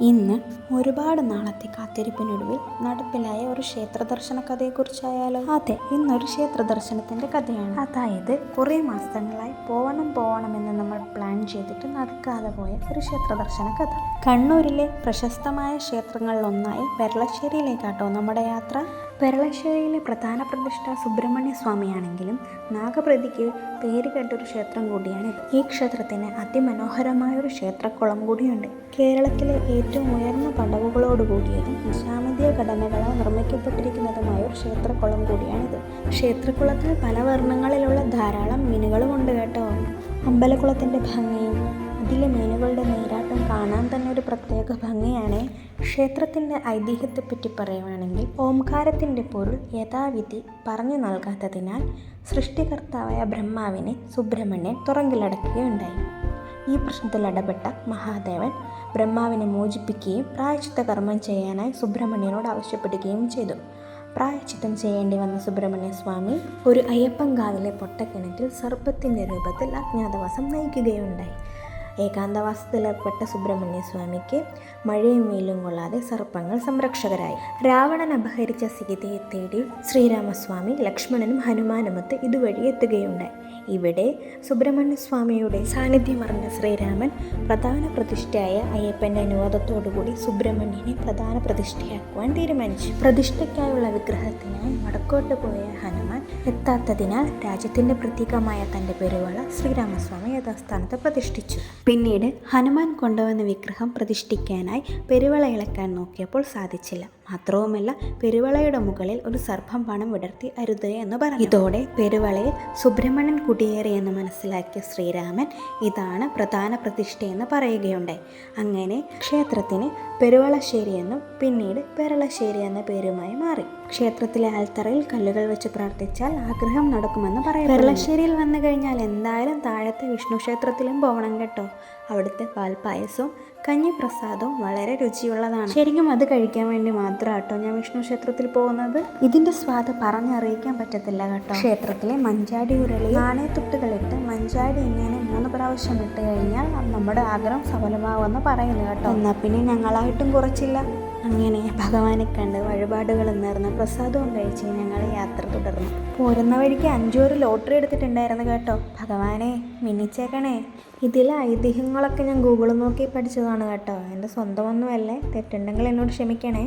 ഇന്ന് ഒരുപാട് നാളത്തെ കാത്തിരിപ്പിനൊടുവിൽ നടപ്പിലായ ഒരു ക്ഷേത്ര ദർശന കഥയെക്കുറിച്ചായാലോ? അതെ, ഇന്നൊരു ക്ഷേത്ര ദർശനത്തിൻ്റെ കഥയാണ്. അതായത് കുറേ മാസങ്ങളായി പോവണമെന്ന് നമ്മൾ പ്ലാൻ ചെയ്തിട്ട് നടക്കാതെ പോയ ഒരു ക്ഷേത്ര ദർശന കഥ. കണ്ണൂരിലെ പ്രശസ്തമായ ക്ഷേത്രങ്ങളിലൊന്നായ പെരളശ്ശേരിയിലേക്കാട്ടോ നമ്മുടെ യാത്ര. പെരളശ്ശേരിയിലെ പ്രധാന പ്രതിഷ്ഠ സുബ്രഹ്മണ്യ സ്വാമിയാണെങ്കിലും നാഗപ്രതിക്ക് പേര് കേട്ടൊരു ക്ഷേത്രം കൂടിയാണ്. ഈ ക്ഷേത്രത്തിന് അതിമനോഹരമായൊരു ക്ഷേത്രക്കുളം കൂടിയുണ്ട്. കേരളത്തിലെ ഏറ്റവും ഉയർന്ന പടവുകളോടുകൂടിയതും ജാമിതീയ ഘടനകളാൽ നിർമ്മിക്കപ്പെട്ടിരിക്കുന്നതുമായ ഒരു ക്ഷേത്രക്കുളം കൂടിയാണിത്. ക്ഷേത്രക്കുളത്തിൽ പല വർണ്ണങ്ങളിലുള്ള ധാരാളം മീനുകളുമുണ്ട് കേട്ടോ. അമ്പലക്കുളത്തിൻ്റെ ഭംഗിയും അതിലെ മീനുകളുടെ നീരാട്ടം കാണാൻ തന്നെ ഒരു പ്രത്യേക ഭംഗിയാണ്. ക്ഷേത്രത്തിൻ്റെ ഐതിഹ്യത്തെപ്പറ്റി പറയുകയാണെങ്കിൽ ഓംകാരത്തിൻ്റെ പൊരുൾ യഥാവിധി പറഞ്ഞു നൽകാത്തതിനാൽ സൃഷ്ടികർത്താവായ ബ്രഹ്മാവിനെ സുബ്രഹ്മണ്യൻ തുറങ്കിലടക്കുകയുണ്ടായി. ഈ പ്രശ്നത്തിൽ ഇടപെട്ട മഹാദേവൻ ബ്രഹ്മാവിനെ മോചിപ്പിക്കുകയും പ്രായശ്ചിത്ത കർമ്മം ചെയ്യാനായി സുബ്രഹ്മണ്യനോട് ആവശ്യപ്പെടുകയും ചെയ്തു. പ്രായശ്ചിത്തം ചെയ്യേണ്ടി വന്ന സുബ്രഹ്മണ്യ സ്വാമി ഒരു അയ്യപ്പൻകാവിലെ പൊട്ടക്കിണറ്റിൽ സർപ്പത്തിൻ്റെ രൂപത്തിൽ അജ്ഞാതവാസം നയിക്കുകയുണ്ടായി. ഏകാന്തവാസത്തിലേർപ്പെട്ട സുബ്രഹ്മണ്യ സ്വാമിക്ക് മഴയും വെയിലും കൊള്ളാതെ സർപ്പങ്ങൾ സംരക്ഷകരായി. രാവണൻ അപഹരിച്ച സീതയെ തേടി ശ്രീരാമസ്വാമി ലക്ഷ്മണനും ഹനുമാനുമൊത്ത് ഇതുവഴി എത്തുകയുണ്ടായി. ഇവിടെ സുബ്രഹ്മണ്യ സ്വാമിയുടെ സാന്നിധ്യം അറിഞ്ഞ ശ്രീരാമൻ പ്രധാന പ്രതിഷ്ഠയായ അയ്യപ്പൻ്റെ അനുവാദത്തോടുകൂടി സുബ്രഹ്മണ്യനെ പ്രധാന പ്രതിഷ്ഠയാക്കുവാൻ തീരുമാനിച്ചു. പ്രതിഷ്ഠയ്ക്കായുള്ള വിഗ്രഹത്തിനായി വടക്കോട്ട് പോയ ഹനുമാൻ എത്താത്തതിനാൽ രാജ്യത്തിൻ്റെ പ്രതീകമായ തൻ്റെ പെരുവള ശ്രീരാമസ്വാമി യഥാസ്ഥാനത്ത് പ്രതിഷ്ഠിച്ചു. പിന്നീട് ഹനുമാൻ കൊണ്ടുവന്ന വിഗ്രഹം പ്രതിഷ്ഠിക്കാനായി പെരുവള ഇളക്കാൻ നോക്കിയപ്പോൾ സാധിച്ചില്ല. മാത്രവുമല്ല, പെരുവളയുടെ മുകളിൽ ഒരു സർപ്പം പണം വിടർത്തി അരുത് എന്ന് പറഞ്ഞു. ഇതോടെ പെരുവളയിൽ സുബ്രഹ്മണ്യൻ കുടിയേറിയെന്ന് മനസ്സിലാക്കിയ ശ്രീരാമൻ ഇതാണ് പ്രധാന പ്രതിഷ്ഠയെന്ന് പറയുകയുണ്ടായി. അങ്ങനെ ക്ഷേത്രത്തിന് പെരുവളശ്ശേരി എന്നും പിന്നീട് പെരളശ്ശേരി എന്ന പേരുമായി മാറി. ക്ഷേത്രത്തിലെ ആൽത്തറയിൽ കല്ലുകൾ വെച്ച് പ്രാർത്ഥിച്ചാൽ ആഗ്രഹം നടക്കുമെന്ന് പറയും. പെരളശ്ശേരിയിൽ വന്നു കഴിഞ്ഞാൽ എന്തായാലും താഴത്തെ വിഷ്ണു ക്ഷേത്രത്തിലും പോകണം കേട്ടോ. അവിടുത്തെ പാൽപ്പായസവും കഞ്ഞിപ്രസാദവും വളരെ രുചിയുള്ളതാണ്. ശരിക്കും അത് കഴിക്കാൻ വേണ്ടി മാത്രം കേട്ടോ ഞാൻ വിഷ്ണു ക്ഷേത്രത്തിൽ പോകുന്നത്. ഇതിൻ്റെ സ്വാദ് പറഞ്ഞറിയിക്കാൻ പറ്റത്തില്ല കേട്ടോ. ക്ഷേത്രത്തിലെ മഞ്ചാടി ഉരുളി നാണയത്തുട്ടുകളിട്ട് മഞ്ചാടി ഇങ്ങനെ 3 പ്രാവശ്യം ഇട്ട് കഴിഞ്ഞാൽ നമ്മുടെ ആഗ്രഹം സഫലമാവുമെന്ന് പറയുന്നു കേട്ടോ. എന്നാൽ പിന്നെ ഞങ്ങളായിട്ടും കുറച്ചില്ല. അങ്ങനെ ഭഗവാനെ കണ്ട് വഴിപാടുകൾ നേർന്ന് പ്രസാദവും കഴിച്ച് ഞങ്ങൾ യാത്ര തുടർന്നു. പോരുന്ന വഴിക്ക് 5 ലോട്ടറി എടുത്തിട്ടുണ്ടായിരുന്നു കേട്ടോ. ഭഗവാനെ മിന്നിച്ചേക്കണേ. ഇതിലെ ഐതിഹ്യങ്ങളൊക്കെ ഞാൻ ഗൂഗിൾ നോക്കി പഠിച്ചതാണ് കേട്ടോ. എൻ്റെ സ്വന്തമൊന്നുമല്ലേ. തെറ്റുണ്ടെങ്കിൽ എന്നോട് ക്ഷമിക്കണേ.